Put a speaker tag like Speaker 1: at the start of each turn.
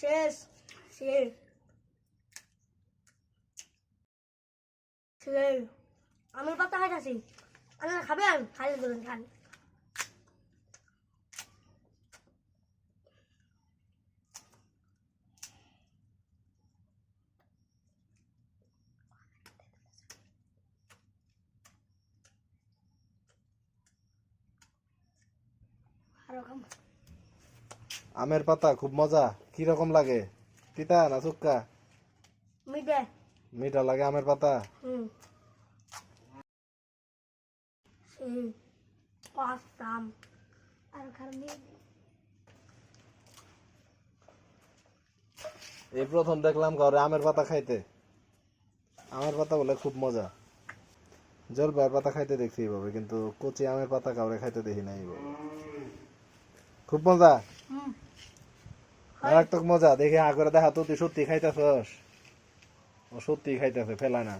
Speaker 1: শেষ শেষ শেষ আমি পাতা খাইতেছি আপনারা খাবেন খাইলে বলেন খান
Speaker 2: আমের পাতা খুব মজা, কি রকম লাগে? তিতা না চুক্কা?
Speaker 1: মিঠে
Speaker 2: মিঠা লাগে আমের পাতা।
Speaker 1: Awesome. আর খারমি
Speaker 2: এই প্রথম দেখলাম ঘরে আমের পাতা খাইতে। আমের পাতা বলে খুব মজা। জলপাইয়ের পাতা খাইতে দেখছি এইভাবে, কিন্তু কচি আমের পাতা কাউরে খাইতে দেখি না এইভাবে। খুব মজা। মারাত্মক মজা। দেখে আগরে দেখা তো তুই সত্যি খাইতেছস। ও সত্যি খাইতেছে, ফেলা না।